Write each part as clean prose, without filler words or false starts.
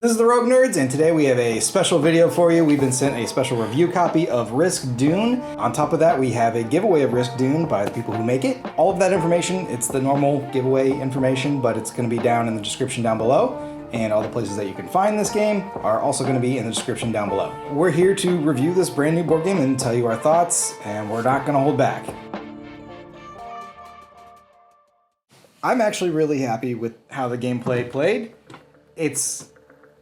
This is the Rogue Nerds, and today we have a special video for you. We've been sent a special review copy of Risk Dune. On top of that, we have a giveaway of Risk Dune by the people who make it. All of that information, it's the normal giveaway information, but it's going to be down in the description down below. And all the places that you can find this game are also going to be in the description down below. We're here to review this brand new board game and tell you our thoughts, and we're not going to hold back. I'm actually really happy with how the gameplay played. It's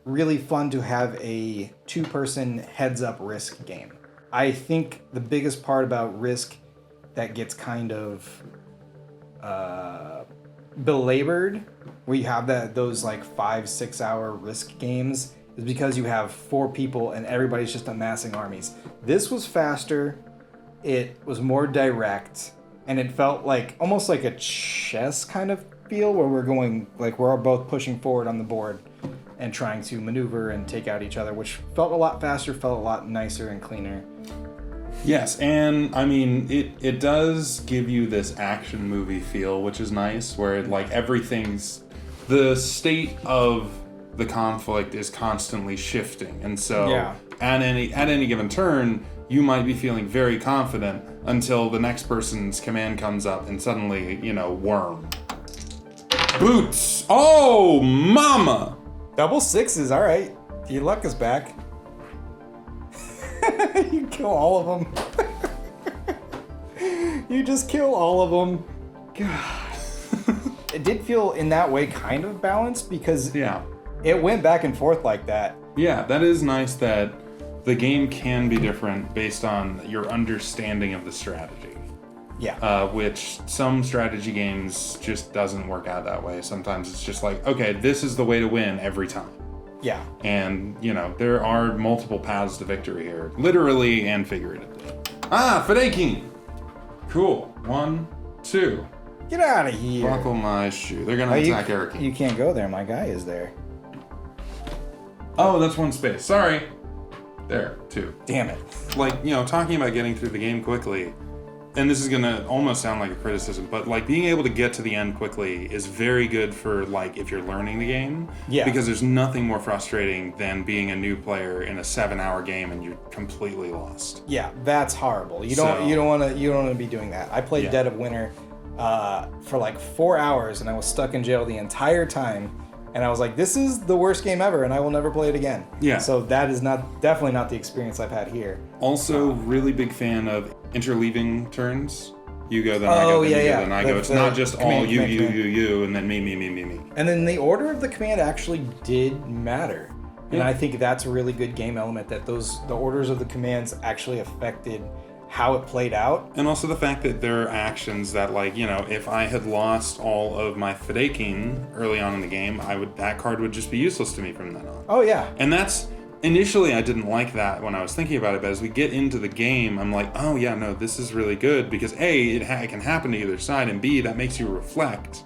really fun to have a two-person heads-up Risk game. I think the biggest part about Risk that gets kind of belabored, where you have those like 5-6 hour Risk games, is because you have 4 people and everybody's just amassing armies. This was faster, it was more direct, and it felt like almost like a chess kind of feel, where we're both pushing forward on the board and trying to maneuver and take out each other, which felt a lot faster, felt a lot nicer and cleaner. Yes, and I mean, it does give you this action movie feel, which is nice, where the state of the conflict is constantly shifting, and so at any given turn, you might be feeling very confident until the next person's command comes up and suddenly, worm. Boots! Oh, mama! Double sixes, all right. Your luck is back. You kill all of them. You just kill all of them. God. It did feel in that way kind of balanced because it went back and forth like that. Yeah, that is nice that the game can be different based on your understanding of the strategy. Yeah. Which some strategy games just doesn't work out that way. Sometimes it's just like, okay, this is the way to win every time. Yeah. And, there are multiple paths to victory here, literally and figuratively. Fadakin! Cool. 1, 2. Get out of here. Buckle my shoe. They're gonna attack Arrakis. You can't go there. My guy is there. Oh, that's 1 space. Sorry. There, 2. Damn it. Talking about getting through the game quickly, and this is gonna almost sound like a criticism, but being able to get to the end quickly is very good for if you're learning the game. Yeah. Because there's nothing more frustrating than being a new player in a 7-hour game and you're completely lost. Yeah, that's horrible. You don't want to be doing that. I played Dead of Winter for 4 hours and I was stuck in jail the entire time. And I was like, this is the worst game ever, and I will never play it again. Yeah. So that is definitely not the experience I've had here. Also, really big fan of interleaving turns. You go, then I go, then you go, then I go. It's not just all you, and then me. And then the order of the command actually did matter. And I think that's a really good game element, that the orders of the commands actually affected how it played out. And also the fact that there are actions that, if I had lost all of my Fadakin early on in the game, that card would just be useless to me from then on. Oh, yeah. And initially I didn't like that when I was thinking about it, but as we get into the game, I'm like, oh yeah, no, this is really good, because A, it can happen to either side, and B, that makes you reflect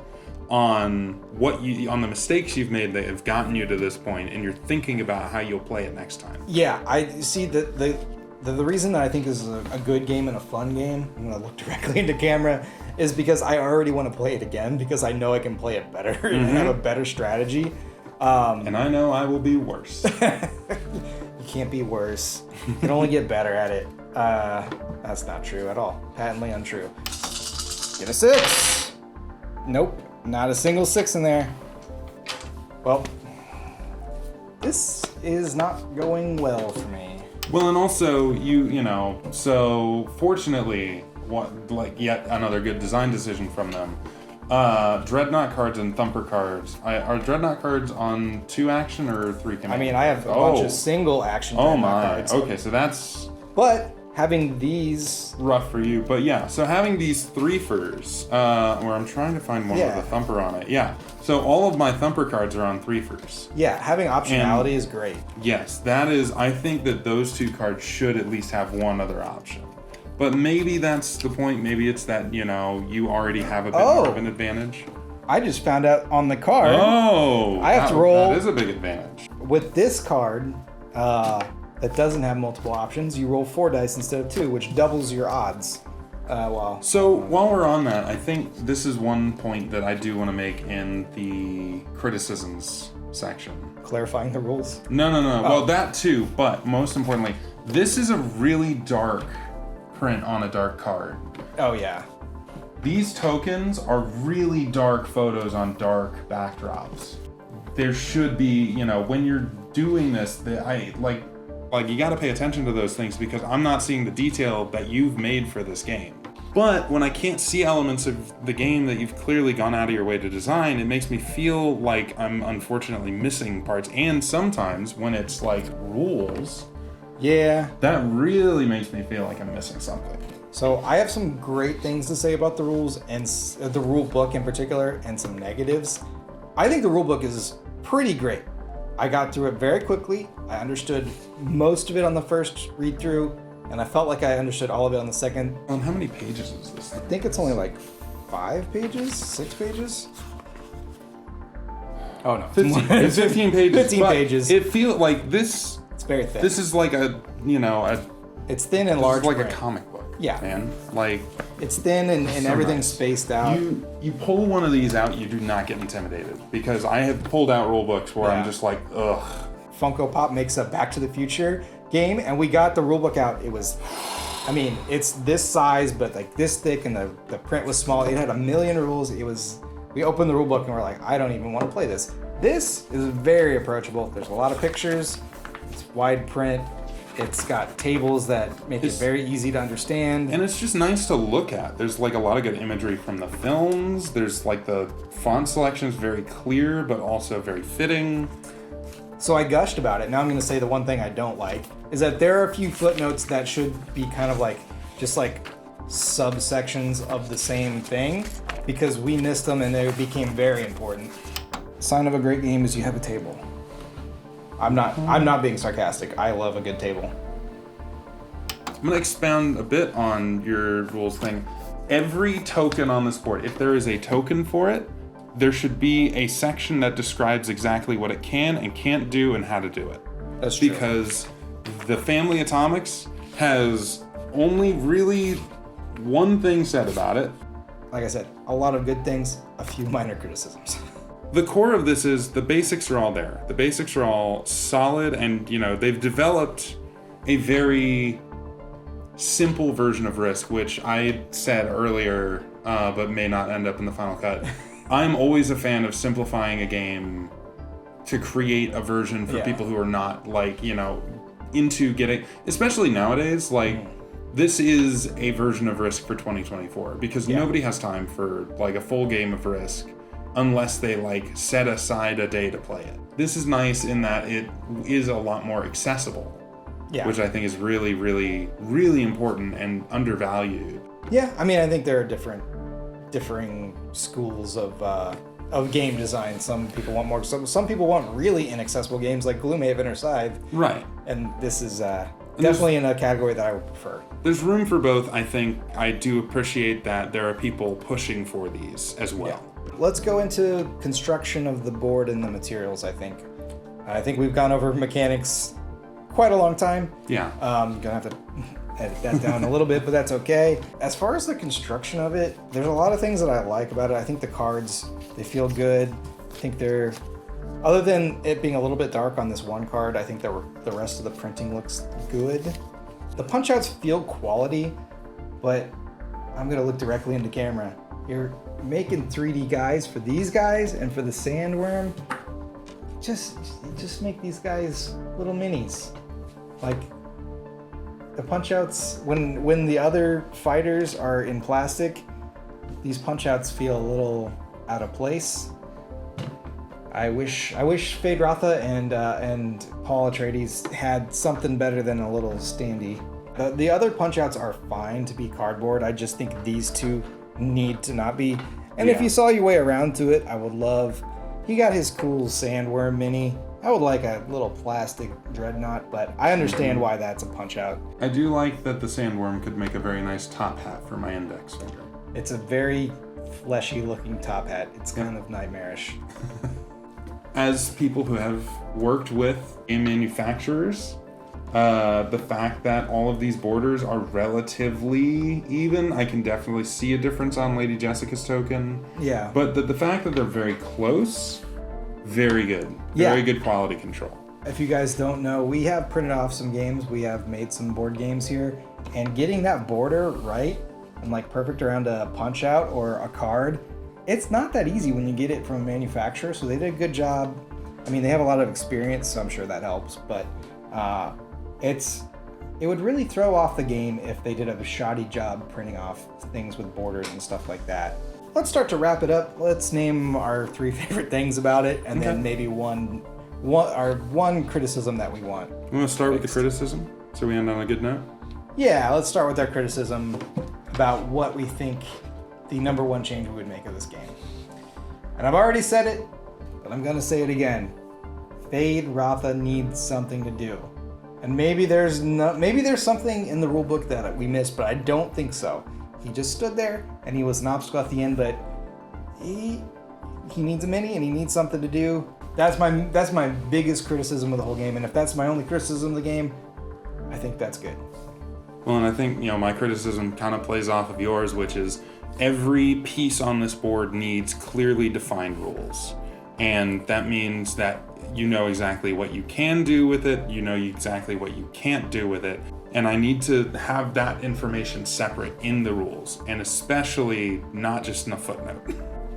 on on the mistakes you've made that have gotten you to this point, and you're thinking about how you'll play it next time. Yeah, I see the reason that I think this is a good game and a fun game, I'm going to look directly into camera, is because I already want to play it again, because I know I can play it better and have a better strategy. And I know I will be worse. You can't be worse. You can only get better at it. That's not true at all. Patently untrue. Get a 6! Nope, not a single 6 in there. Well, this is not going well for me. Well, and also, so fortunately, yet another good design decision from them. Dreadnought cards and Thumper cards. Are Dreadnought cards on 2 action or 3 command? I mean, I have a bunch of single action Dreadnought cards. Okay, so that's... But having these... Rough for you, but yeah. So having these 3-fers, where I'm trying to find one with a Thumper on it. Yeah. So all of my Thumper cards are on 3-fers. Yeah, having optionality is great. Yes, I think that those 2 cards should at least have one other option. But maybe that's the point. Maybe it's that, you already have a bit more of an advantage. I just found out on the card. Oh! I have to roll... That is a big advantage. With this card, that doesn't have multiple options, you roll 4 dice instead of 2, which doubles your odds. So while we're on that, I think this is one point that I do want to make in the criticisms section. Clarifying the rules? No. Well, that too, but most importantly, this is a really dark print on a dark card. Oh, yeah. These tokens are really dark photos on dark backdrops. There should be, when you're doing this, you gotta pay attention to those things because I'm not seeing the detail that you've made for this game. But when I can't see elements of the game that you've clearly gone out of your way to design, it makes me feel like I'm unfortunately missing parts. And sometimes when it's like rules, yeah, that really makes me feel like I'm missing something. So I have some great things to say about the rules and the rule book in particular, and some negatives. I think the rule book is pretty great. I got through it very quickly. I understood most of it on the first read through, and I felt like I understood all of it on the second. How many pages is this? I think it's only like 5 pages, 6 pages. Oh no, 15, it's 15 pages. 15 pages. It feels like this. It's very thin. This is like It's thin and large. It's like print. a comic book. Yeah, man. Like it's thin and everything's spaced out. You pull one of these out, you do not get intimidated because I have pulled out rule books where I'm just like, ugh. Funko Pop makes a Back to the Future game, and we got the rule book out. It was, it's this size, but like this thick, and the print was small. It had 1 million rules. We opened the rule book and we're like, I don't even want to play this. This is very approachable. There's a lot of pictures. It's wide print. It's got tables that make it very easy to understand. And it's just nice to look at. There's like a lot of good imagery from the films. There's like the font selection is very clear, but also very fitting. So I gushed about it. Now I'm going to say the one thing I don't like is that there are a few footnotes that should be kind of like, just like subsections of the same thing, because we missed them and they became very important. Sign of a great game is you have a table. I'm not being sarcastic. I love a good table. I'm going to expound a bit on your rules thing. Every token on this board, if there is a token for it, there should be a section that describes exactly what it can and can't do and how to do it. That's true. Because the Family Atomics has only really one thing said about it. Like I said, a lot of good things, a few minor criticisms. The core of this is the basics are all there. The basics are all solid, and they've developed a very simple version of Risk, which I said earlier, but may not end up in the final cut. I'm always a fan of simplifying a game to create a version for people who are not into getting, especially nowadays, this is a version of Risk for 2024 because nobody has time for like a full game of Risk unless they set aside a day to play it. This is nice in that it is a lot more accessible, which I think is really, really, really important and undervalued. Yeah, I think there are differing schools of game design. Some people want more. Some people want really inaccessible games like Gloomhaven or Scythe. Right. And this is definitely in a category that I would prefer. There's room for both. I think I do appreciate that there are people pushing for these as well. Yeah. Let's go into construction of the board and the materials, I think. I think we've gone over mechanics quite a long time. Yeah. Gonna have to edit that down a little bit, but that's okay. As far as the construction of it, there's a lot of things that I like about it. I think the cards, they feel good. I think they're, other than it being a little bit dark on this one card, I think the rest of the printing looks good. The punch outs feel quality, but I'm gonna look directly into camera. You're making 3D guys for these guys and for the sandworm. Just make these guys little minis. Like the punch outs, when the other fighters are in plastic, these punch outs feel a little out of place. I wish Fade Rotha and Paul Atreides had something better than a little standee. The other punch outs are fine to be cardboard. I just think these two need to not be. And if you saw your way around to it, I would love. He got his cool sandworm mini. I would like a little plastic dreadnought, but I understand why that's a punch out. I do like that the sandworm could make a very nice top hat for my index finger. It's a very fleshy looking top hat. It's kind of nightmarish. As people who have worked with game manufacturers, the fact that all of these borders are relatively even, I can definitely see a difference on Lady Jessica's token. Yeah. But the fact that they're very close very good. Very good quality control. If you guys don't know, we have printed off some games. We have made some board games here. And getting that border right and like perfect around a punch out or a card, it's not that easy when you get it from a manufacturer. So they did a good job. I mean, they have a lot of experience, so I'm sure that helps. But it would really throw off the game if they did a shoddy job printing off things with borders and stuff like that. Let's start to wrap it up. Let's name our 3 favorite things about it, and then maybe one criticism that we want. You want to start with the criticism, so we end on a good note? Yeah, let's start with our criticism about what we think the number 1 change we would make of this game. And I've already said it, but I'm gonna say it again. Fade Ratha needs something to do. And maybe there's something in the rulebook that we missed, but I don't think so. He just stood there and he was an obstacle at the end, but he needs a mini and he needs something to do. That's my biggest criticism of the whole game, and if that's my only criticism of the game, I think that's good. Well, and I think, my criticism kind of plays off of yours, which is every piece on this board needs clearly defined rules. And that means that you know exactly what you can do with it, you know exactly what you can't do with it. And I need to have that information separate in the rules, and especially not just in a footnote.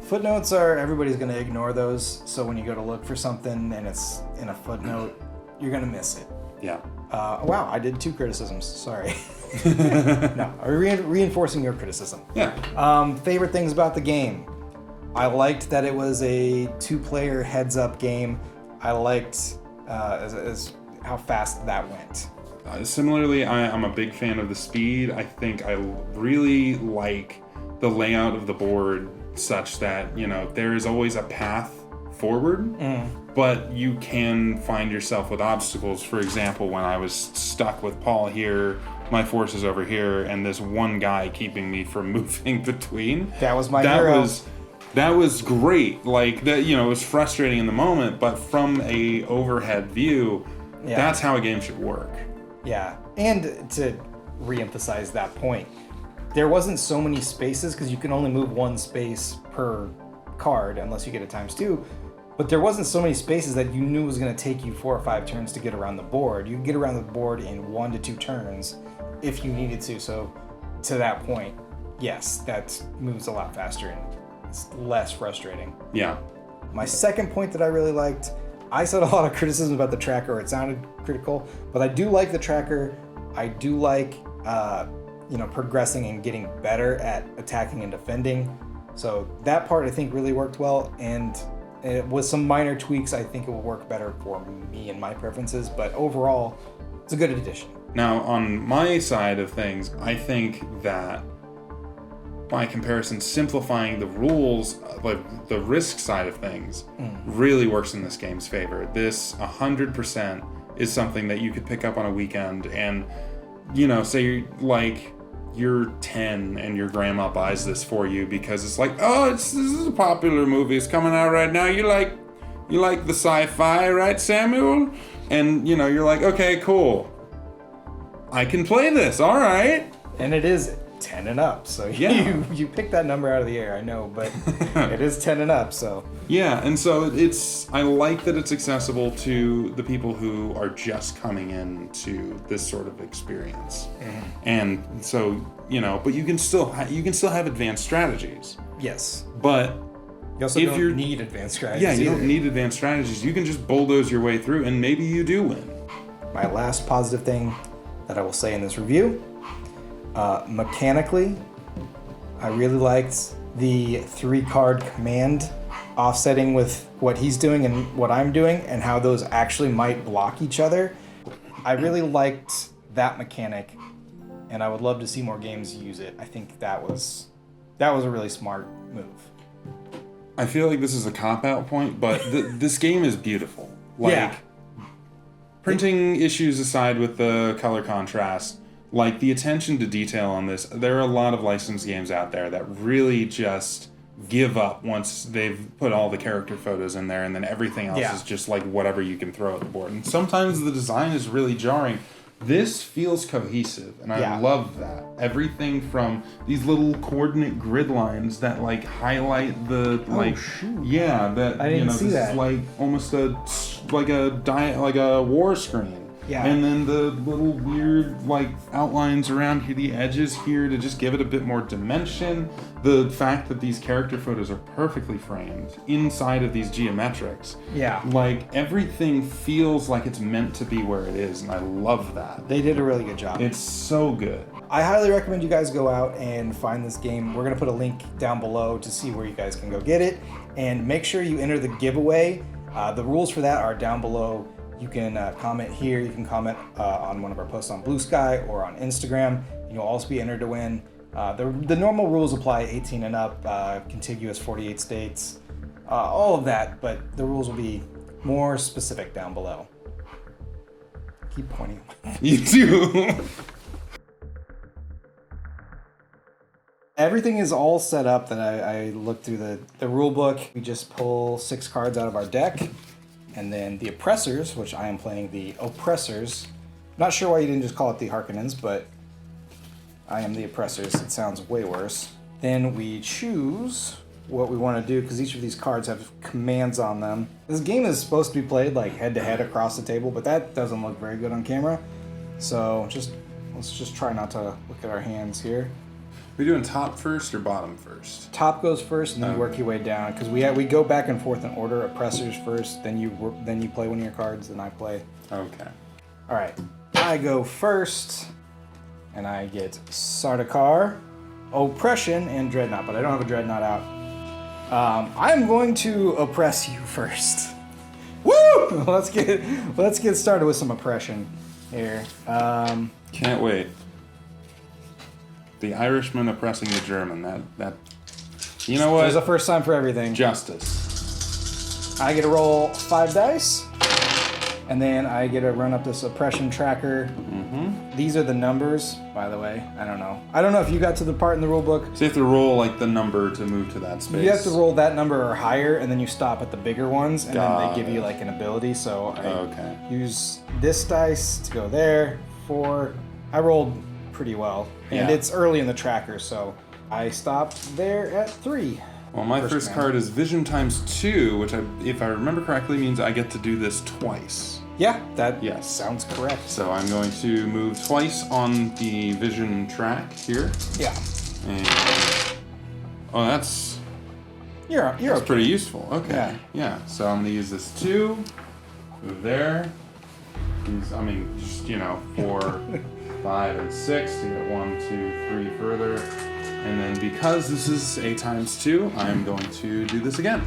Footnotes everybody's going to ignore those, so when you go to look for something and it's in a footnote, you're going to miss it. Yeah. Wow, I did 2 criticisms. Sorry. No, reinforcing your criticism. Yeah. Favorite things about the game. I liked that it was a 2-player heads-up game. I liked as how fast that went. Similarly, I'm a big fan of the speed. I think I really like the layout of the board such that, there is always a path forward, but you can find yourself with obstacles. For example, when I was stuck with Paul here, my force is over here, and this one guy keeping me from moving between. That was my hero. That was great. Like, that, it was frustrating in the moment, but from a overhead view, that's how a game should work. Yeah, and to re-emphasize that point, there wasn't so many spaces because you can only move 1 space per card unless you get it ×2. But there wasn't so many spaces that you knew was going to take you 4 or 5 turns to get around the board. You could get around the board in 1 to 2 turns if you needed to. So to that point, yes, that moves a lot faster and it's less frustrating. Yeah. My second point that I really liked, I said a lot of criticism about the tracker, or it sounded critical, but I do like the tracker. I do like, progressing and getting better at attacking and defending. So that part I think really worked well, and with some minor tweaks, I think it will work better for me and my preferences, but overall, it's a good addition. Now, on my side of things, I think that by comparison, simplifying the rules, like the risk side of things, really works in this game's favor. This 100% is something that you could pick up on a weekend and, say you're 10 and your grandma buys this for you because it's like, this is a popular movie. It's coming out right now. You like the sci-fi, right, Samuel? And, you're like, okay, cool. I can play this. All right. And it is 10 and up, so you picked that number out of the air, I know, but it is 10 and up, so. Yeah, and so I like that it's accessible to the people who are just coming into this sort of experience. And so, but you can still have advanced strategies. Yes. But you also don't need advanced strategies. Yeah, you don't need advanced strategies. You can just bulldoze your way through, and maybe you do win. My last positive thing that I will say in this review, mechanically, I really liked the 3-card command offsetting with what he's doing and what I'm doing, and how those actually might block each other. I really liked that mechanic, and I would love to see more games use it. I think that was a really smart move. I feel like this is a cop-out point, but this game is beautiful. Printing issues aside with the color contrast, like the attention to detail on this, there are a lot of licensed games out there that really just give up once they've put all the character photos in there, and then everything else is just like whatever you can throw at the board. And sometimes the design is really jarring. This feels cohesive, and I Yeah. love that. Everything from these little coordinate grid lines that like highlight the like, shoot. yeah, that I didn't see this that. is like almost like a war screen. Yeah. And then the little weird like outlines around here, the edges here to just give it a bit more dimension. The fact that these character photos are perfectly framed inside of these geometrics. Yeah. Like everything feels like it's meant to be where it is, and I love that. They did a really good job. It's so good. I highly recommend you guys go out and find this game. We're going to put a link down below to see where you guys can go get it. And make sure you enter the giveaway. The rules for that are down below. You can comment here. You can comment on one of our posts on Blue Sky or on Instagram. You'll also be entered to win. The normal rules apply 18 and up, contiguous 48 states, all of that. But the rules will be more specific down below. Keep pointing. You do. Everything is all set up that I looked through the rule book. We just pull 6 cards out of our deck. And then the oppressors, which I am playing the oppressors. Not sure why you didn't just call it the Harkonnens, but I am the oppressors. It sounds way worse. Then we choose what we want to do because each of these cards have commands on them. This game is supposed to be played like head to head across the table, but that doesn't look very good on camera. So let's just try not to look at our hands here. Are we doing top first or bottom first? Top goes first, and then you work your way down because we go back and forth in order. Oppressors first, then you play one of your cards, then I play. Okay. All right, I go first, and I get Sardaukar, Oppression, and Dreadnought, but I don't have a Dreadnought out. I'm going to oppress you first. Woo! Let's get started with some oppression here. Can't wait. The Irishman oppressing the German. That. You know what? There's a first time for everything. Justice. I get to roll 5 dice, and then I get to run up this oppression tracker. Mm-hmm. These are the numbers, by the way. I don't know if you got to the part in the rule book. So you have to roll like the number to move to that space. You have to roll that number or higher, and then you stop at the bigger ones, and then Got they give it. you like an ability. So I Okay. use this dice to go there. 4. I rolled pretty well, and Yeah. it's early in the tracker, so I stopped there at 3. Well, my first command. card is Vision times 2, which if I remember correctly, means I get to do this twice. Yeah, that Yes. sounds correct. So I'm going to move twice on the Vision track here. Yeah, And that's you're okay. pretty useful. Okay. Yeah. Yeah. So I'm gonna use this 2. Move there. Just 4, 5, and 6 to get 1, 2, 3 further. And then because this is a times 2, I'm going to do this again.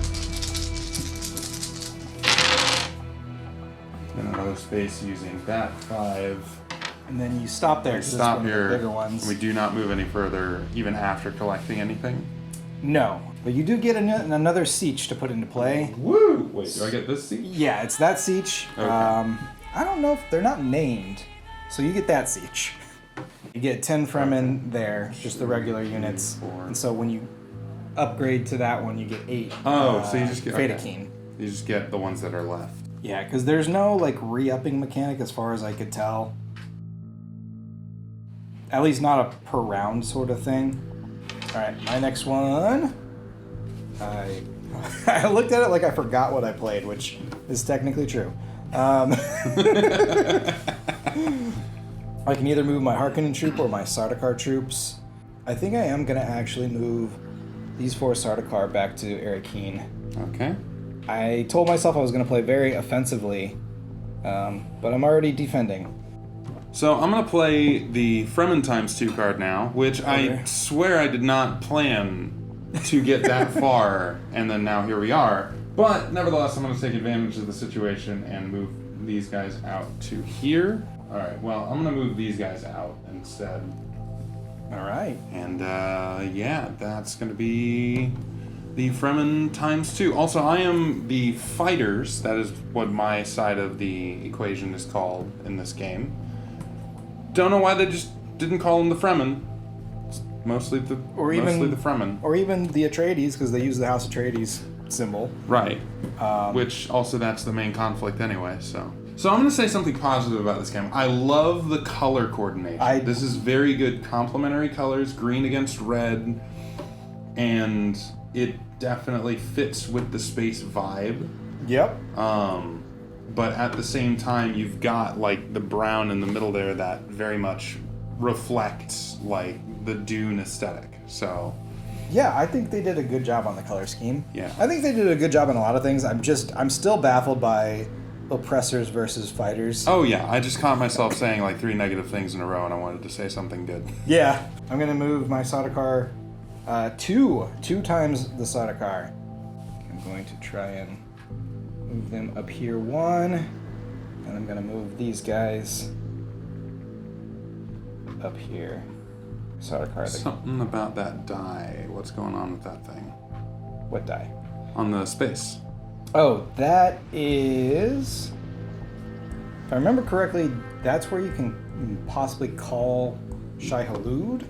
Then another space using that 5. And then you stop there. 'cause it's Stop one of the here. bigger ones. We do not move any further, even after collecting anything. No, but you do get another siege to put into play. Woo! Wait, do I get this seat? Yeah, it's that siege. Okay. I don't know if they're not named, so you get that siege. You get 10 Fremen there, just the regular units. 4. And so when you upgrade to that one, you get 8. Oh, so you just get Fedakeen. You just get the ones that are left. Yeah, because there's no like re-upping mechanic as far as I could tell. At least not a per round sort of thing. All right, my next one. I looked at it like I forgot what I played, which is technically true. I can either move my Harkonnen troop or my Sardaukar troops. I think I am going to actually move these 4 Sardaukar back to Arrakis. Okay. I told myself I was going to play very offensively, but I'm already defending. So I'm going to play the Fremen times 2 card now, which Okay. I swear I did not plan to get that far, and then now here we are. But nevertheless, I'm going to take advantage of the situation and move these guys out to here. All right, well, I'm going to move these guys out instead. All right. And yeah, that's going to be the Fremen times 2. Also, I am the fighters. That is what my side of the equation is called in this game. Don't know why they just didn't call them the Fremen. It's mostly the Fremen. Or even the Atreides, because they use the House Atreides symbol. Right. Which also that's the main conflict anyway. So So I'm going to say something positive about this game. I love the color coordination. This is very good complementary colors, green against red, and it definitely fits with the space vibe. Yep. But at the same time, you've got like the brown in the middle there that very much reflects like the Dune aesthetic. So yeah, I think they did a good job on the color scheme. Yeah. I think they did a good job on a lot of things. I'm still baffled by oppressors versus fighters. Oh yeah, I just caught myself saying like 3 negative things in a row, and I wanted to say something good. Yeah, I'm gonna move my Sardaukar two times the Sardaukar. I'm going to try and move them up here 1, and I'm gonna move these guys up here. Sardaukar. Something about that die. What's going on with that thing? What die? On the space. Oh, that is... If I remember correctly, that's where you can possibly call Shai-Hulud.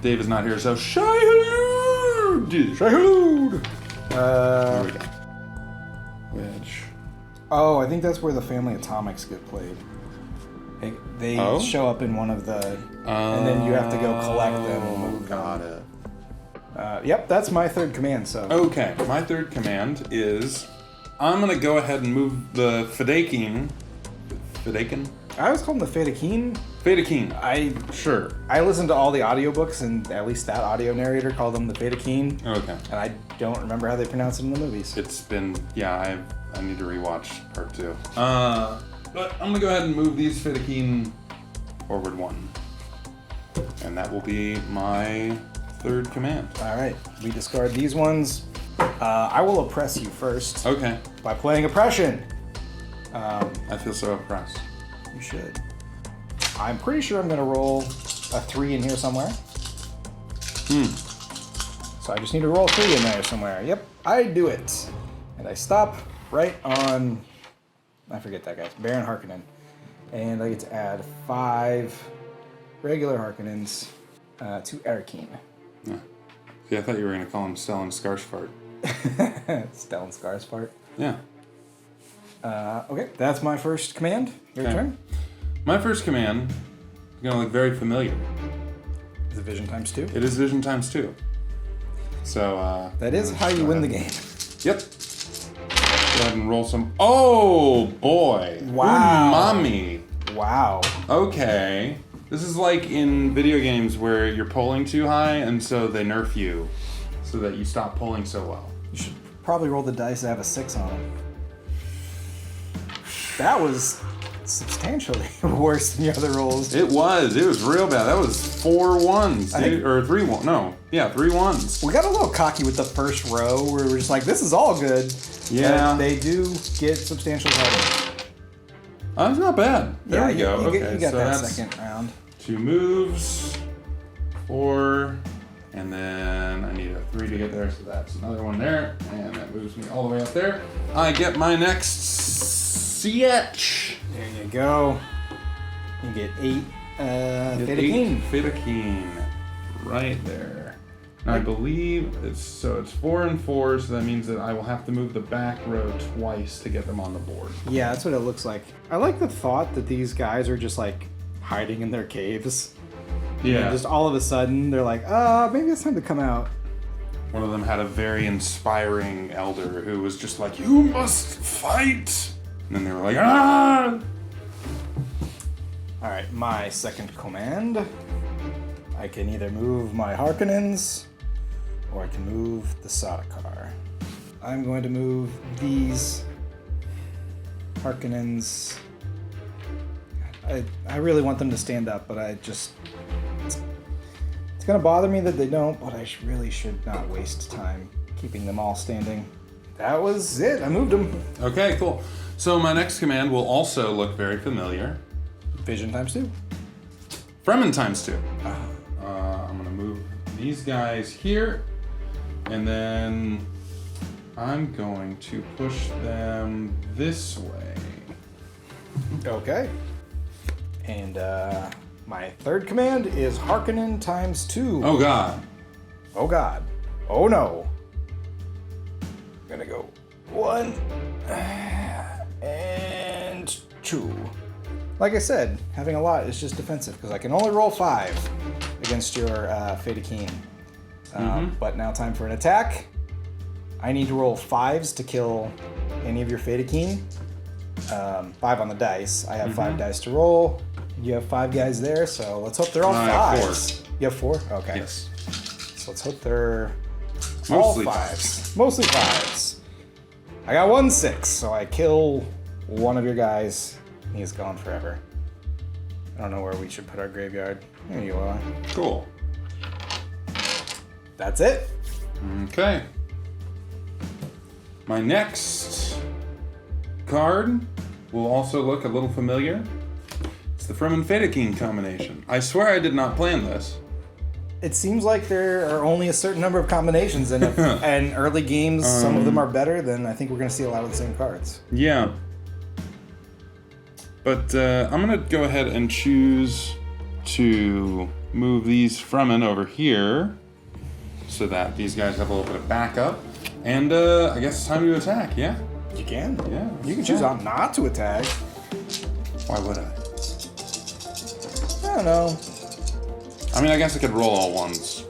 Dave is not here, so Shai-Hulud! Shai-Hulud! There we go. Which... Oh, I think that's where the Family Atomics get played. They show up in one of the... and then you have to go collect them and move them. Got it. Yep, that's my third command, so... Okay, my third command is... I'm going to go ahead and move the Fedaykin. Fedaykin? I always call them the Fedaykin. Fedaykin. Sure. I listened to all the audiobooks, and at least that audio narrator called them the Fedaykin. Okay. And I don't remember how they pronounce it in the movies. It's been... Yeah, I need to rewatch part 2. But I'm going to go ahead and move these Fedaykin forward 1. And that will be my third command. All right, we discard these ones. I will oppress you first. Okay. By playing oppression. I feel so oppressed. You should. I'm pretty sure I'm gonna roll a 3 in here somewhere. So I just need to roll 3 in there somewhere. Yep, I do it. And I stop right on, I forget that guy's, Baron Harkonnen. And I get to add 5 regular Harkonnens to Erikine. Yeah. See, I thought you were going to call him Stellan Skarsgård. Stellan Skarsgård. Yeah. Okay, that's my first command. Your turn. My first command is going to look very familiar. Is it Vision times 2? It is Vision times 2. So, that is how you win the game. Yep. Go ahead and roll some... Oh, boy. Wow. Umami. Wow. Okay. This is like in video games where you're pulling too high, and so they nerf you so that you stop pulling so well. You should probably roll the dice that have a 6 on them. That was substantially worse than the other rolls. It was real bad. That was 4 1s, dude. Or 3 1. No. Yeah, 3 1s. We got a little cocky with the first row where we're just like, this is all good. Yeah. But they do get substantially harder. That's not bad. There we go. You got so that second round. 2 moves, 4, and then I need a 3 to get there, so that's another one there, and that moves me all the way up there. I get my next CH. There you go. You get 8 Fedaykin. Fedaykin. Right there. I believe it's 4 and 4, so that means that I will have to move the back row twice to get them on the board. Yeah, that's what it looks like. I like the thought that these guys are just like hiding in their caves. Yeah. And just all of a sudden, they're like, maybe it's time to come out. One of them had a very inspiring elder who was just like, you must fight! And then they were like, ah! Alright, my second command. I can either move my Harkonnens, or I can move the Sardaukar. I'm going to move these Harkonnens. I really want them to stand up, but it's going to bother me that they don't, but I really should not waste time keeping them all standing. That was it. I moved them. Okay, cool. So my next command will also look very familiar. Vision times 2. Fremen times 2. I'm going to move these guys here, and then I'm going to push them this way. Okay. And my third command is Harkonnen times 2. Oh god. Oh god. Oh no. I'm gonna go 1 and 2. Like I said, having a lot is just defensive because I can only roll 5 against your Fedakeen. But now time for an attack. I need to roll 5s to kill any of your Fedakeen. 5 on the dice. I have 5 dice to roll. You have 5 guys there, so let's hope they're all 5s. I have 4. You have 4? Okay. Yes. So let's hope they're Mostly all 5s. Mostly 5s. I got 1 6, so I kill one of your guys. He's gone forever. I don't know where we should put our graveyard. There you are. Cool. That's it. Okay. My next card will also look a little familiar. It's the Fremen Fedakeen combination. I swear I did not plan this. It seems like there are only a certain number of combinations, and and early games, some of them are better. Then I think we're going to see a lot of the same cards. Yeah. But I'm going to go ahead and choose to move these Fremen over here so that these guys have a little bit of backup. And I guess it's time to attack, yeah? You can. Yeah. You can choose not to attack. Why would I? I don't know. I mean, I guess I could roll all ones.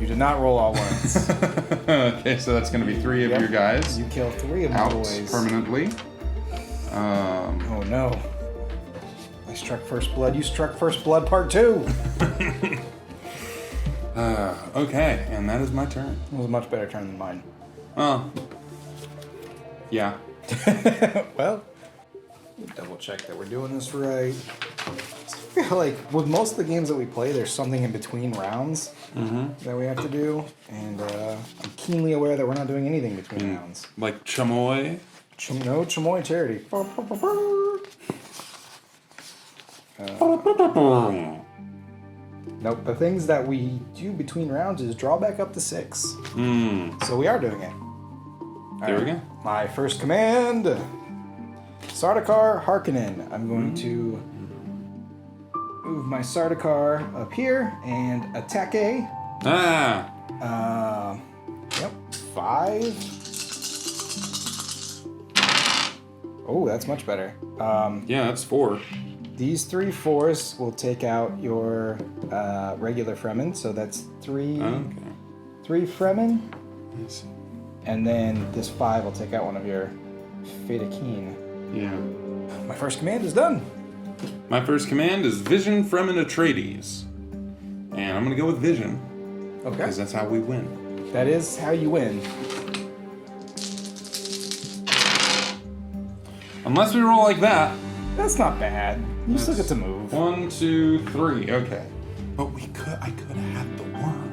You did not roll all ones. Okay, so that's going to be 3 of your guys. You kill 3 of my Out boys. permanently. Oh no. I struck first blood. You struck first blood part 2. Okay, and that is my turn. It was a much better turn than mine. Oh. Yeah. Well, double check that we're doing this right. I feel like with most of the games that we play, there's something in between rounds that we have to do, and I'm keenly aware that we're not doing anything between rounds. Like Chamoy. No Chamoy charity. Nope. The things that we do between rounds is draw back up to 6. So we are doing it. There we go. My first command, Sardaukar Harkonnen. I'm going to move my Sardaukar up here and attack A. Yep. 5. Oh, that's much better. Yeah, that's 4. These 3 4s will take out your regular Fremen, so that's 3 Fremen. Yes. And then this 5 will take out one of your Fedakeen. Yeah. My first command is done. My first command is Vision Fremen Atreides. And I'm going to go with Vision. Okay. Because that's how we win. That is how you win. Unless we roll like that. That's not bad. You still get to move. 1, 2, 3. Okay. But I could have had the worm.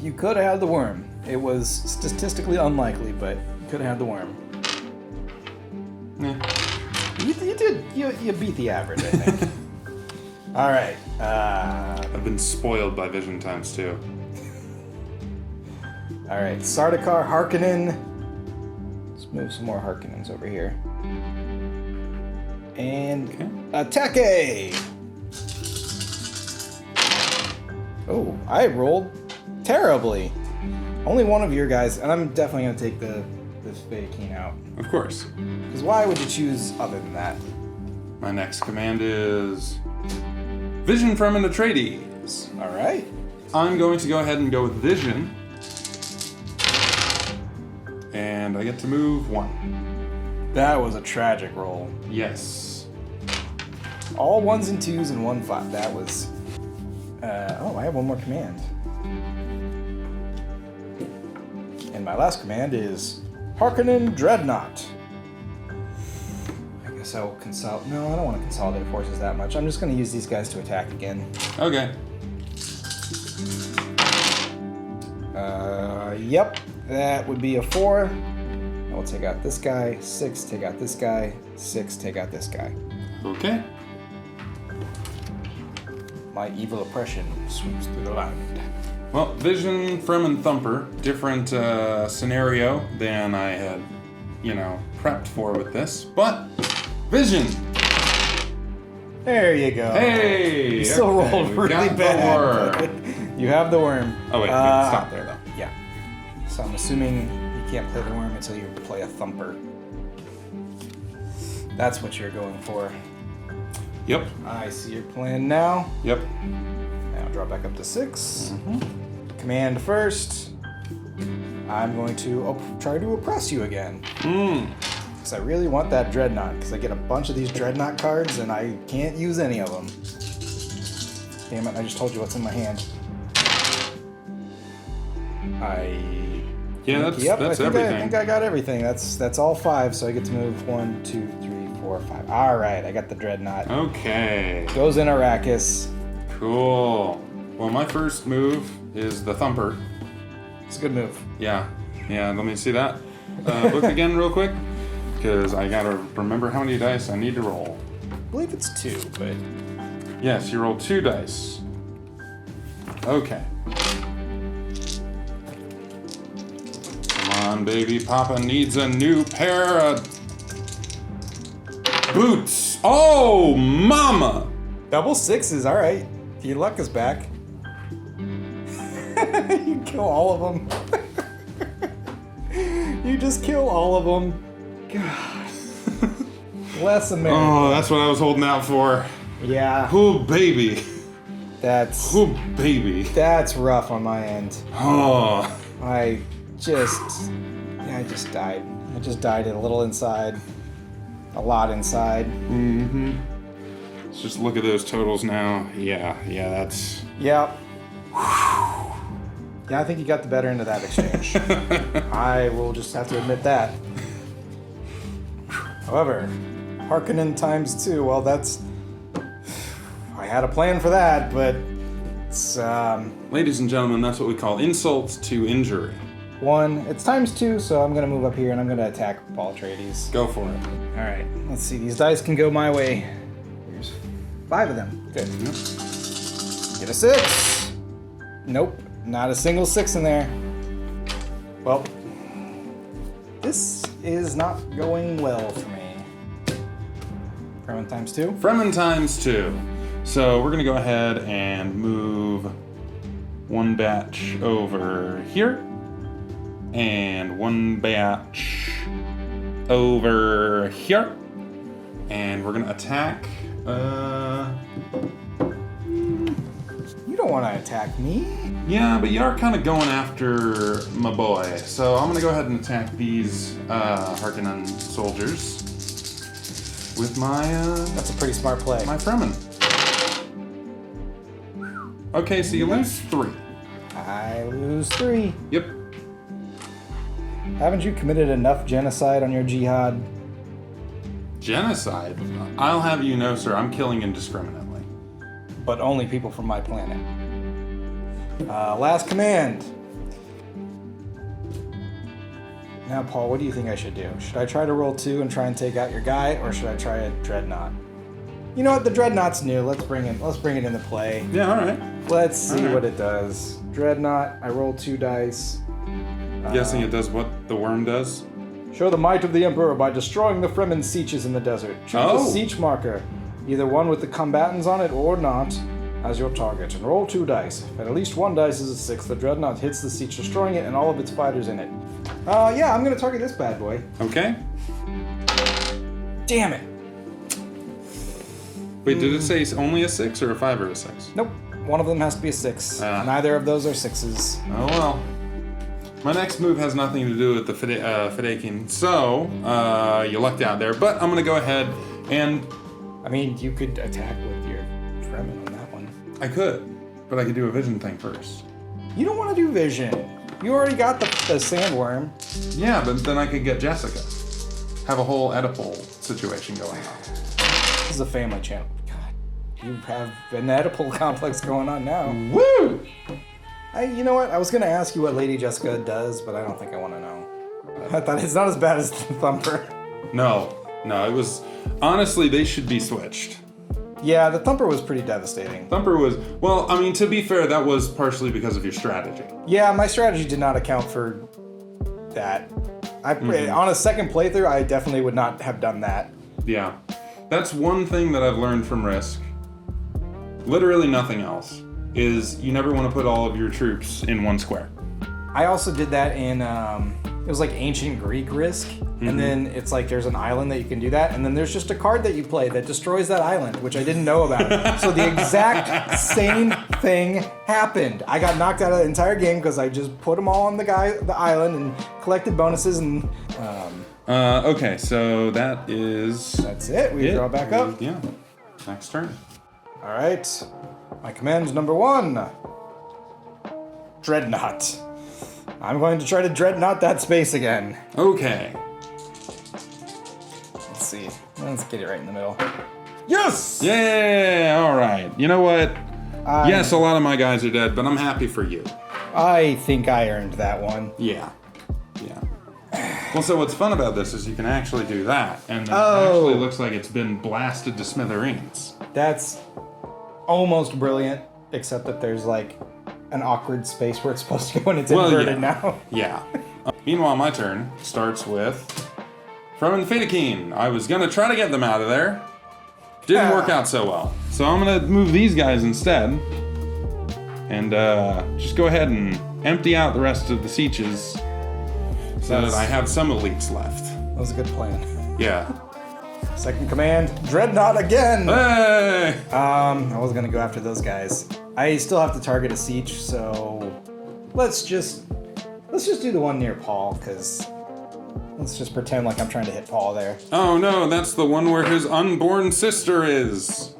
You could have had the worm. It was statistically unlikely, but you could have had the worm. Yeah. You did. You beat the average, I think. All right. I've been spoiled by Vision times 2. All right. Sardaukar Harkonnen. Let's move some more Harkonnens over here. And attack A. Oh, I rolled terribly. Only one of your guys, and I'm definitely going to take the Fedakeen out. Of course. Because why would you choose other than that? My next command is Vision Fremen Atreides. All right. I'm going to go ahead and go with Vision. And I get to move 1. That was a tragic roll. Yes. All 1s and 2s and 1 5. That was... oh, I have one more command. And my last command is Harkonnen Dreadnought. I guess I'll consolidate... No, I don't want to consolidate forces that much. I'm just going to use these guys to attack again. Okay. Yep. That would be a 4. I will take out this guy. 6, take out this guy. 6, take out this guy. Okay. My evil oppression sweeps through the land. Well, Vision, Fremen Thumper, different scenario than I had, prepped for with this. But, Vision! There you go. Hey! You still okay, rolled we really got the bad. worm. You have the worm. Oh, wait, stop there, though. Yeah. So I'm assuming you can't play the worm until you play a thumper. That's what you're going for. Yep. I see your plan now. Yep. Now drop back up to 6. Mm-hmm. Command first. I'm going to try to oppress you again. Because I really want that Dreadnought, because I get a bunch of these Dreadnought cards and I can't use any of them. Damn it, I just told you what's in my hand. That's everything. I think I got everything. That's all 5, so I get to move 1, 2, 3, 4, 5. All right, I got the Dreadnought. Okay. Goes in Arrakis. Cool. Well, my first move is the Thumper. It's a good move. Yeah. Let me see that book again real quick, because I gotta remember how many dice I need to roll. I believe it's 2, but... Yes, you roll 2 dice. Okay. Come on, baby. Papa needs a new pair of boots. Oh, mama! Double 6s, all right. Your luck is back. You kill all of them. You just kill all of them. God. Less America. Oh, that's what I was holding out for. Yeah. Oh, baby. That's rough on my end. Oh. I just died. I just died a little inside. A lot inside. Mm-hmm. Let's just look at those totals now. Yeah, that's... Yep. Yeah, I think you got the better end of that exchange. I will just have to admit that. However, Harkonnen times 2, well, that's... I had a plan for that, but it's, Ladies and gentlemen, that's what we call insult to injury. 1, it's times 2, so I'm gonna move up here and I'm gonna attack Paul Atreides. Go for it. Alright, let's see, these dice can go my way. Here's 5 of them. Good. Yep. Get a 6. Nope, not a single 6 in there. Well, this is not going well for me. Fremen times 2. Fremen times 2. So we're gonna go ahead and move 1 batch over here, and 1 batch over here, and we're gonna attack. You don't want to attack me. Yeah, but you are kind of going after my boy, so I'm gonna go ahead and attack these Harkonnen soldiers with my That's a pretty smart play. my Fremen. Okay, so you lose 3. I lose 3. Yep. Haven't you committed enough genocide on your jihad? Genocide? I'll have you know, sir, I'm killing indiscriminately. But only people from my planet. Last command. Now, Paul, what do you think I should do? Should I try to roll 2 and try and take out your guy, or should I try a Dreadnought? You know what? The Dreadnought's new. Let's bring it into play. Yeah, all right. Let's see All right. what it does. Dreadnought. I roll 2 dice. Guessing it does what the worm does? Show the might of the Emperor by destroying the Fremen sieges in the desert. Choose a siege marker, either one with the combatants on it or not, as your target, and roll 2 dice. If at least 1 dice is a 6, the Dreadnought hits the siege, destroying it and all of its fighters in it. Yeah, I'm gonna target this bad boy. Okay. Damn it! Wait, did it say only a 6 or a 5 or a 6? Nope, one of them has to be a 6. Neither of those are 6s. Oh well. My next move has nothing to do with the Fedaykin, so you lucked out there. But I'm gonna go ahead and... I mean, you could attack with your Fremen on that one. I could, but I could do a vision thing first. You don't want to do vision. You already got the sandworm. Yeah, but then I could get Jessica. Have a whole Oedipal situation going on. This is a family channel. God, you have an Oedipal complex going on now. Woo! You know what? I was going to ask you what Lady Jessica does, but I don't think I want to know. I thought it's not as bad as the Thumper. No, it was... Honestly, they should be switched. Yeah, the Thumper was pretty devastating. Thumper was... Well, I mean, to be fair, that was partially because of your strategy. Yeah, my strategy did not account for that. On a second playthrough, I definitely would not have done that. Yeah. That's one thing that I've learned from Risk. Literally nothing else. Is you never want to put all of your troops in one square. I also did that in it was like ancient Greek Risk, and then it's like there's an island that you can do that, and then there's just a card that you play that destroys that island, which I didn't know about. So the exact same thing happened. I got knocked out of the entire game because I just put them all on the island and collected bonuses and. Okay, so That's it. We draw back up. Yeah. Next turn. All right. My command number 1. Dreadnought. I'm going to try to dreadnought that space again. Okay. Let's see. Let's get it right in the middle. Yes! Yeah, all right. You know what? Yes, a lot of my guys are dead, but I'm happy for you. I think I earned that one. Yeah. Well, so what's fun about this is you can actually do that, and then it actually looks like it's been blasted to smithereens. That's almost brilliant, except that there's like an awkward space where it's supposed to go and it's inverted now. Yeah. Meanwhile, my turn starts with Fremen Fedaykin. I was going to try to get them out of there. Didn't work out so well. So I'm going to move these guys instead. And just go ahead and empty out the rest of the sieges so that I have some elites left. That was a good plan. Yeah. Second command, Dreadnought again! Hey! I was going to go after those guys. I still have to target a siege, so let's just do the one near Paul, because let's just pretend like I'm trying to hit Paul there. Oh no, that's the one where his unborn sister is.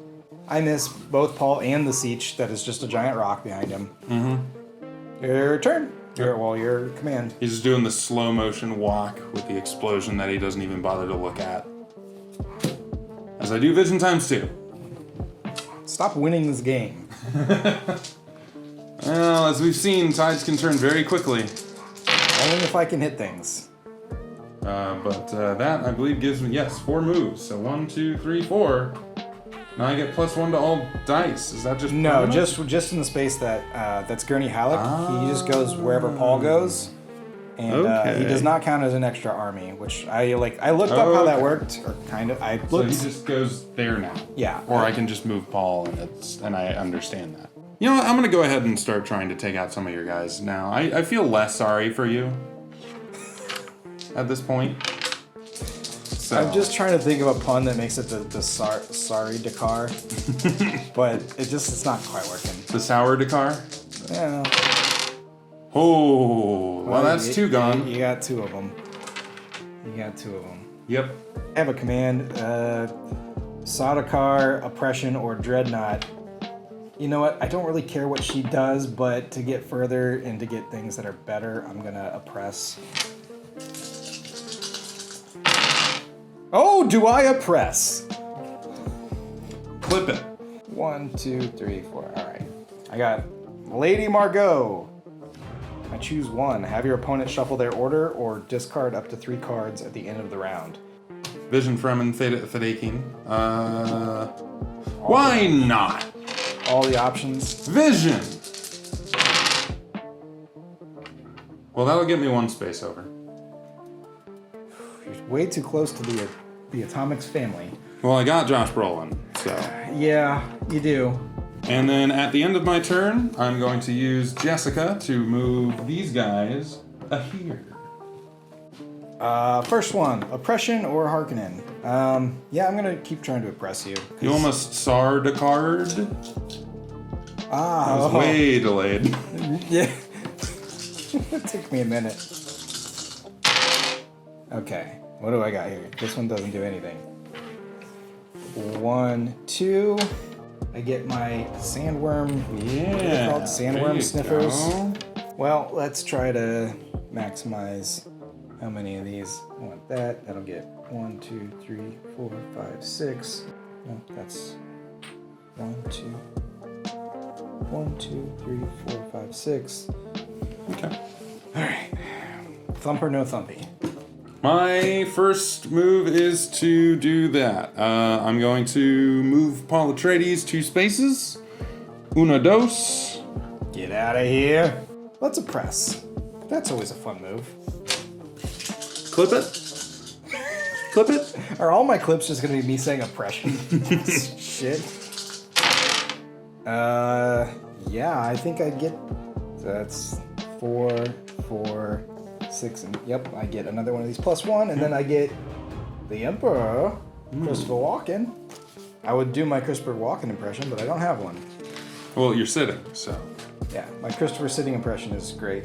I miss both Paul and the siege that is just a giant rock behind him. Mm-hmm. Your turn. Your command. He's just doing the slow motion walk with the explosion that he doesn't even bother to look at. As I do vision times 2. Stop winning this game. Well, as we've seen, tides can turn very quickly. Only if I can hit things. But that, I believe, gives me, 4 moves. So 1, 2, 3, 4. Now I get +1 to all dice. Is that just No, permanent? just in the space that's Gurney Halleck. He just goes wherever Paul goes. And he does not count as an extra army, which I looked up how that worked, or kind of. I looked. So he just goes there now. Yeah. Or I can just move Paul, and I understand that. You know what? I'm gonna go ahead and start trying to take out some of your guys now. I feel less sorry for you at this point. So. I'm just trying to think of a pun that makes it the sorry Dakar, but it's not quite working. The sour Dakar. Yeah. Oh, well, that's 2 gone. You got 2 of them. Yep. I have a command, Sardaukar, Oppression, or Dreadnought. You know what? I don't really care what she does, but to get further and to get things that are better, I'm gonna oppress. Oh, do I oppress? Clip it. 1, 2, 3, 4. All right. I got Lady Margot. I choose 1. Have your opponent shuffle their order or discard up to 3 cards at the end of the round. Vision Fremen Fedaykin. Why not? All the options. Vision! Well, that'll get me 1 space over. You're way too close to the Atomics family. Well, I got Josh Brolin, so. Yeah, you do. And then at the end of my turn, I'm going to use Jessica to move these guys here. First one, Oppression or Harkonnen? Yeah, I'm gonna keep trying to oppress you. You almost Sardaukard. Ah, I was way delayed. Yeah. It took me a minute. Okay, what do I got here? This one doesn't do anything. 1, 2. I get my sandworm. Yeah. What are they called? Sandworm sniffers. Go. Well, let's try to maximize how many of these. I want that. That'll get 1, 2, 3, 4, 5, 6. No, that's 1, 2. 1, 2, 3, 4, 5, 6. Okay. All right. Thumper, no thumpy. My first move is to do that. I'm going to move Paul Atreides 2 spaces. Una dos. Get out of here. Let's oppress. That's always a fun move. Clip it. Clip it. Are all my clips just gonna be me saying oppression? Shit. Yeah, I think I'd get. That's 4, 4, 6, and yep, I get another one of these +1, and then I get the Emperor, Christopher Walken. I would do my Christopher Walken impression, but I don't have one. Well, you're sitting, so. Yeah, my Christopher sitting impression is great.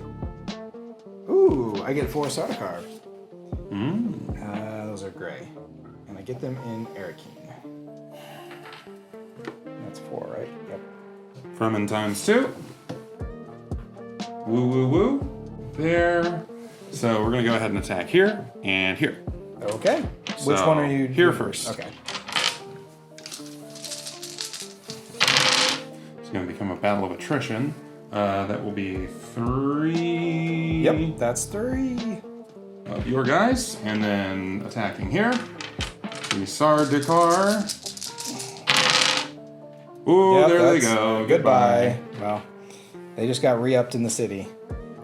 Ooh, I get 4 Sardaukar. Those are gray. And I get them in Arakeen. That's 4, right? Yep. Fremen ×2. Woo, woo, woo. There. So we're going to go ahead and attack here and here. Okay. Which So, one are you here doing first. Okay. It's going to become a battle of attrition. That will be 3. Yep, that's 3. Of your guys. And then attacking here. The Sardaukar. Ooh, Yep, there they that's, go. Goodbye. Well, they just got re-upped in the city.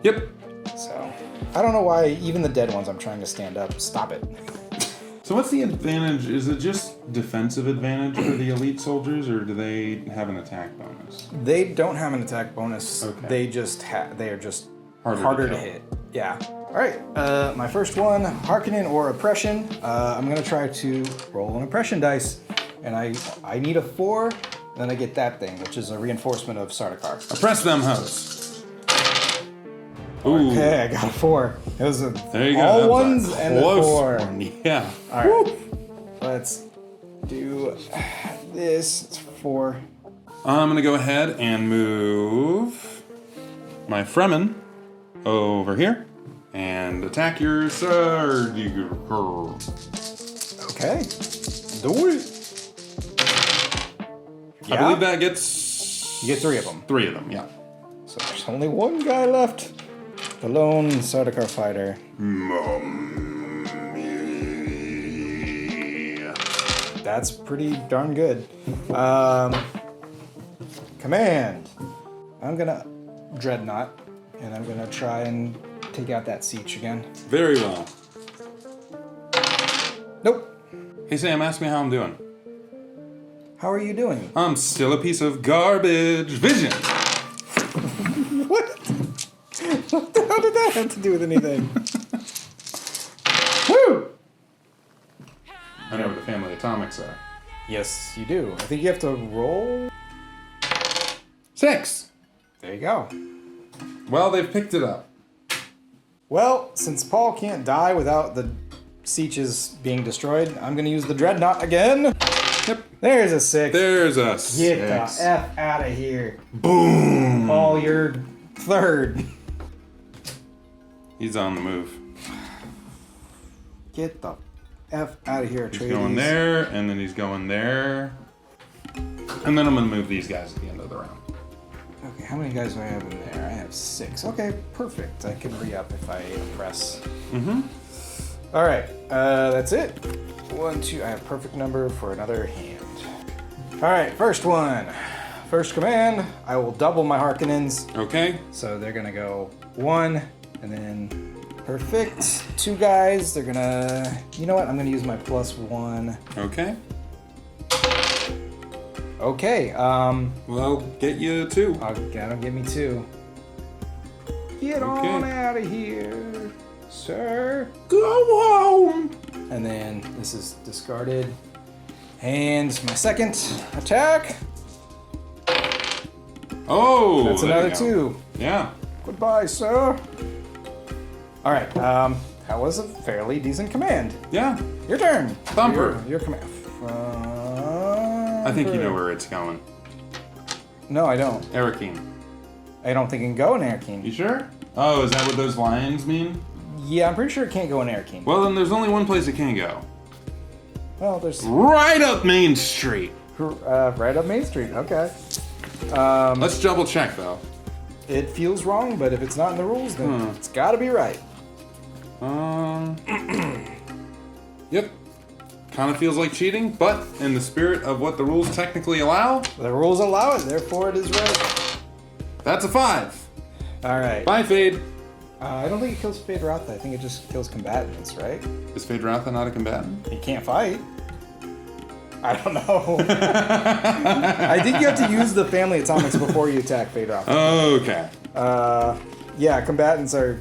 Yep. So, I don't know why even the dead ones I'm trying to stand up. Stop it. So what's the advantage? Is it just defensive advantage for the elite soldiers, or do they have an attack bonus? They don't have an attack bonus. Okay. They just they are just Harder harder to to kill. hit. Yeah. All right. My first one, Harkonnen or Oppression. I'm gonna try to roll an Oppression dice, and I need a 4. Then I get that thing, which is a reinforcement of Sardaukar. Oppress them, hosts. Ooh. Okay, I got a 4. It was There you go. all That was ones a and a close 4. one. Yeah. All right. Let's do this. It's 4. I'm gonna go ahead and move my Fremen over here and attack your Sardaukar. Okay. Do it. I believe that gets. You get 3 of them. 3 of them. Yeah. So there's only one guy left. The lone Sardaukar fighter. That's pretty darn good. Command. I'm gonna Dreadnought, and I'm gonna try and take out that siege again. Very well. Nope. Hey Sam, ask me how I'm doing. How are you doing? I'm still a piece of garbage. Vision. What? What the hell did that have to do with anything? Woo! I know where the family atomics are. Yes, you do. I think you have to roll. 6. There you go. Well, they've picked it up. Well, since Paul can't die without the sieges being destroyed, I'm going to use the Dreadnought again. Yep. There's a 6. There's a Get 6. the F out of here. Boom. Paul, you're 3rd. He's on the move. Get the F out of here, He's Atreides. going there, and then he's going there. And then I'm going to move these guys at the end of the round. Okay, how many guys do I have in there? I have 6. Okay, perfect. I can re-up if I press. Mm-hmm. All right, that's it. 1, 2. I have perfect number for another hand. All right, first one. First command. I will double my Harkonnens. Okay. So they're gonna go 1, and then perfect. 2 guys. They're gonna. You know what? I'm gonna use my +1. Okay. Okay. Well, get you 2. That'll give me 2. Get on out of here, sir. Go home. And then this is discarded. And my second attack. Oh, That's there another you go. 2. Yeah. Goodbye, sir. All right. That was a fairly decent command. Yeah. Your turn. Thumper. Your command. I think you know where it's going. No, I don't. Arakeen. I don't think it can go in Arakeen. You sure? Oh, is that what those lions mean? Yeah, I'm pretty sure it can't go in Arakeen. Well, then there's only one place it can go. Well, there's Right up Main Street. right up Main Street. Okay. Let's double check though. It feels wrong, but if it's not in the rules, then it's got to be right. Yep. Kind of feels like cheating, but in the spirit of what the rules technically allow, The rules allow it, therefore it is right. that's a 5. All right. Bye, Fade. I don't think it kills Fade Ratha. I think it just kills combatants, right? Is Fade Ratha not a combatant? He can't fight. I don't know. I think you have to use the family atomics before you attack Fade Ratha. Okay. Yeah, combatants are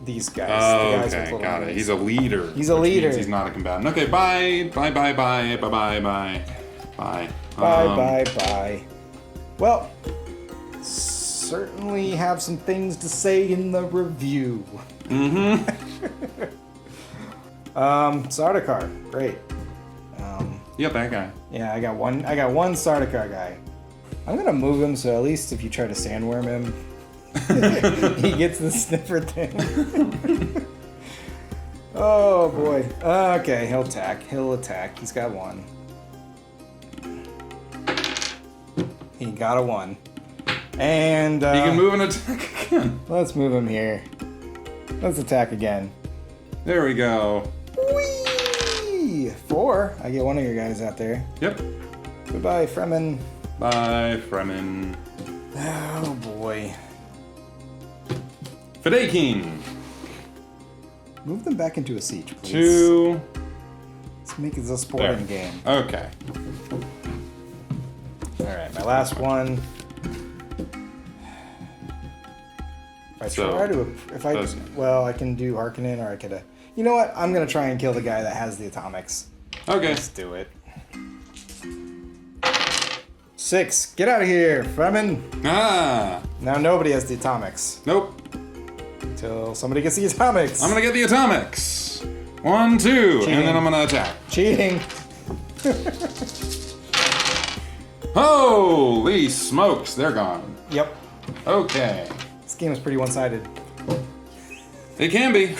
these guys. Oh, the guys with okay, little got it. armies. He's a leader. He's a which leader. means he's not a combatant. Okay, bye. Bye. Bye. Well, certainly have some things to say in the review. Sardaukar, great. Yep, that guy. Yeah, I got one Sardaukar guy. I'm gonna move him so at least if you try to sandworm him, he gets the sniffer thing. Oh boy. Okay, he'll attack. He's got one. He got a 1. And He can move and attack again. let's move him here. Let's attack again. There we go. Whee! 4. I get one of your guys out there. Yep. Goodbye, Fremen. Bye, Fremen. Oh boy. Fadakin. Move them back into a siege, please. 2. Let's make it a sporting There. game. Okay. Alright, my last one. I can do Harkonnen, or I could. You know what? I'm gonna try and kill the guy that has the atomics. Okay. Let's do it. 6. Get out of here, Fremen. Ah. Now nobody has the atomics Nope. until somebody gets the atomics. I'm gonna get the atomics. 1, 2, Cheating. and then I'm gonna attack. Cheating. Holy smokes, they're gone. Yep. Okay. This game is pretty one-sided. It can be.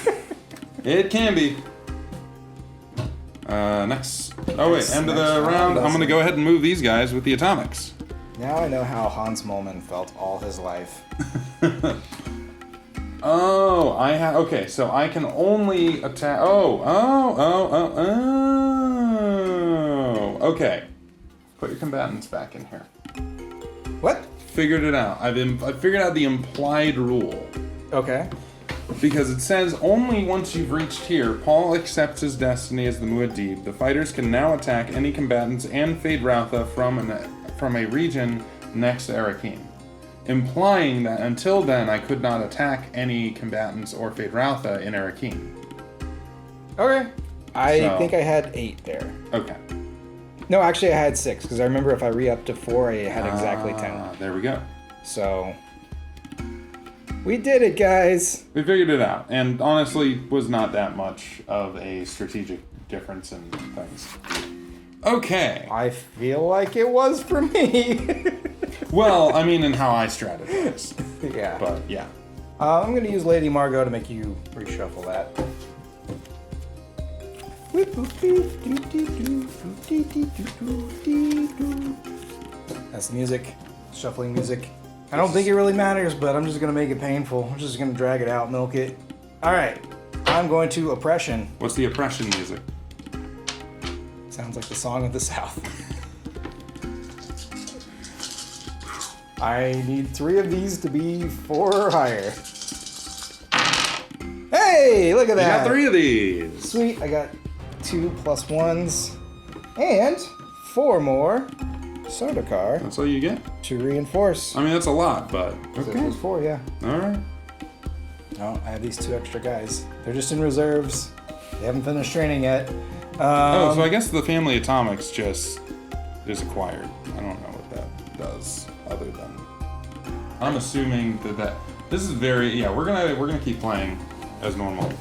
It can be. Next. Oh wait, end of the round. I'm gonna go ahead and move these guys with the atomics. Now I know how Hans Moleman felt all his life. Oh, okay, so I can only attack. Oh. Okay. Put your combatants back in here. What? Figured it out. I figured out the implied rule. Okay. Because it says only once you've reached here, Paul accepts his destiny as the Muad'Dib. The fighters can now attack any combatants and Fade Routha from a region next to Arrakis. Implying that until then I could not attack any combatants or Fade Routha in Arrakis. Okay. I think I had 8 there. Okay. No, actually I had 6, because I remember if I re-upped to 4, I had exactly 10. There we go. So, we did it, guys. We figured it out, and honestly was not that much of a strategic difference in things. Okay. I feel like it was for me. Well, I mean, in how I strategize. Yeah. But, yeah. I'm going to use Lady Margot to make you reshuffle that. That's the music. Shuffling music. I don't think it really matters, but I'm just going to make it painful. I'm just going to drag it out, milk it. Alright. I'm going to Oppression. What's the oppression music? Sounds like the song of the South. I need 3 of these to be 4 or higher. Hey, look at You that. got 3 of these. Sweet, I got 2 +1s and 4 more Sardaukar That's all you get? to reinforce. I mean, that's a lot, but So okay. it was 4, yeah. All right. Oh, I have these 2 extra guys. They're just in reserves. They haven't finished training yet. Oh, so I guess the family atomics just is acquired. I don't know what that does other than I'm assuming that this is very we're gonna keep playing as normal.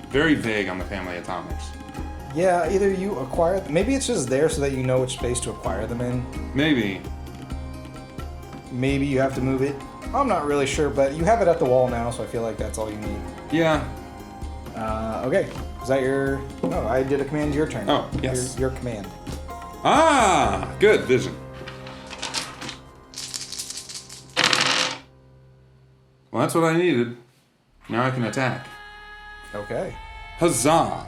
Very vague on the family atomics. Yeah, either you acquire... Maybe it's just there so that you know which space to acquire them in. Maybe. Maybe you have to move it. I'm not really sure, but you have it at the wall now, so I feel like that's all you need. Yeah. Okay. Is that your... No, I did a command. Your turn. Oh, yes. Your command. Ah, good vision. Well, that's what I needed. Now I can attack. Okay. Huzzah!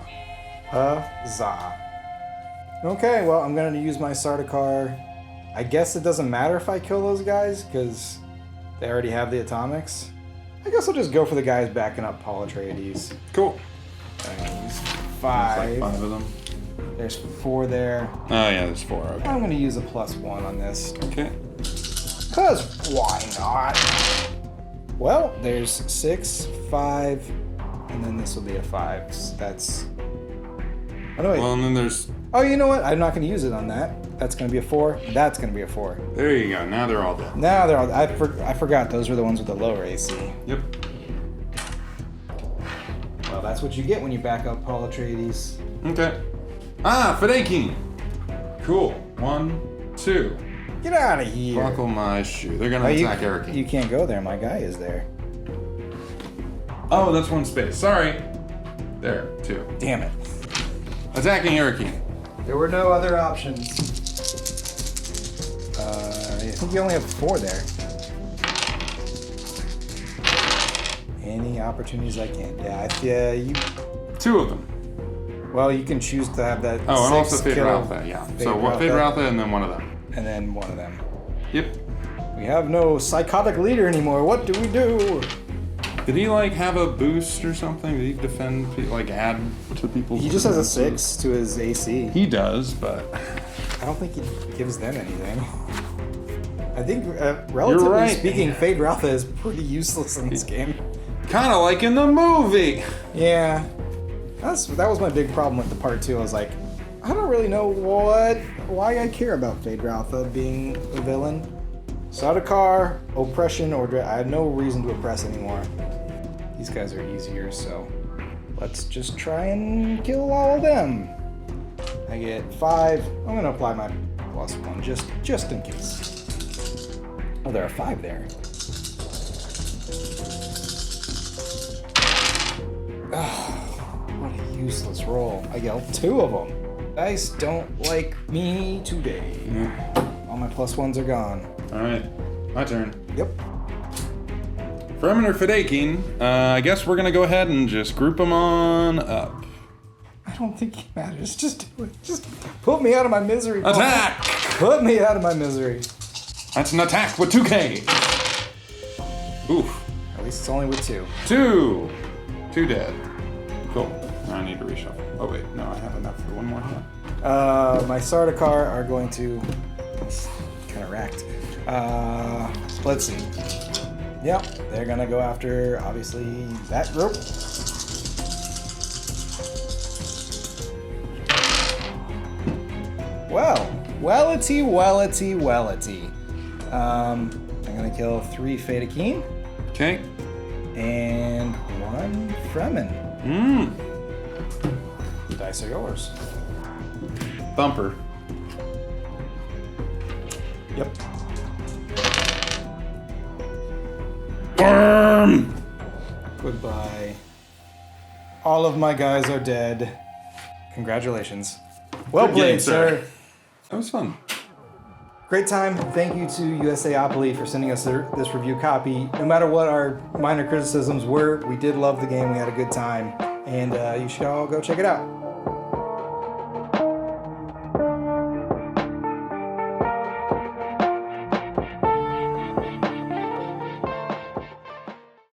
Huzzah. Okay, well, I'm going to use my Sardaukar. I guess it doesn't matter if I kill those guys, because they already have the atomics. I guess I'll just go for the guys backing up Paul Atreides. Cool. There's There's 5. like 5 of them. There's 4 there. Oh yeah, there's 4. Okay. I'm going to use a +1 on this. Okay. Because why not? Well, there's 6, 5, and then this will be a 5. So that's... Oh, no, wait. Well, and then there's... Oh, you know what? I'm not going to use it on that. That's going to be a 4. That's going to be a 4. There you go. Now they're all dead. Now they're all... I forgot. Those were the ones with the lower AC. Yep. Well, that's what you get when you back up Paul Atreides. Okay. Ah, Fedaykin! Cool. 1, 2. Get out of here. Buckle my shoe. They're gonna attack Arrakis. You can't go there. My guy is there. Oh, that's 1 space. Sorry. There, 2. Damn it. Attacking Arrakis. There were no other options. I think you only have 4 there. Any opportunities I can. Yeah, you... 2 of them. Well, you can choose to have that. Oh, and also 6 Fade kill Ralpha, yeah. Fade So Ralpha, Fade Ralpha and then one of them. and then one of them. Yep. We have no psychotic leader anymore. What do we do? Did he like have a boost or something? Did he defend, like add to people's... He just has a 6 to his AC. He does, but... I don't think he gives them anything. I think, relatively right. speaking, Fade Ralpha is pretty useless in this game. Kind of like in the movie. Yeah. That was my big problem with the part 2. I was like, I don't really know why I care about Fade Ralpha being a villain. Sardaukar, oppression, or I have no reason to oppress anymore. These guys are easier, so let's just try and kill all of them. I get 5. I'm gonna apply my +1 just in case. Oh, there are 5 there. What a useless roll. I get 2 of them. Dice don't like me today. All my +1s are gone. Alright, my turn. Yep. Fremen or Fedaykin, I guess we're gonna go ahead and just group them on up. I don't think it matters. Just do it. Just put me out of my misery. Paul. Attack! Put me out of my misery. That's an attack with 2K. Oof. At least it's only with 2. 2. 2 dead. Cool. Now I need to reshuffle. Oh wait, no, I have enough for one more hit. My Sardaukar are going to... kind of racked. Let's see. Yep, they're gonna go after, obviously, that group. Wellity. I'm gonna kill 3 Fedaykin Okay. and 1 Fremen. Dice are yours. Thumper. Yep. Burn! Goodbye. All of my guys are dead. Congratulations. Well Good game, played, sir. That was fun. Great time. Thank you to USAopoly for sending us this review copy. No matter what our minor criticisms were, we did love the game. We had a good time. And you should all go check it out.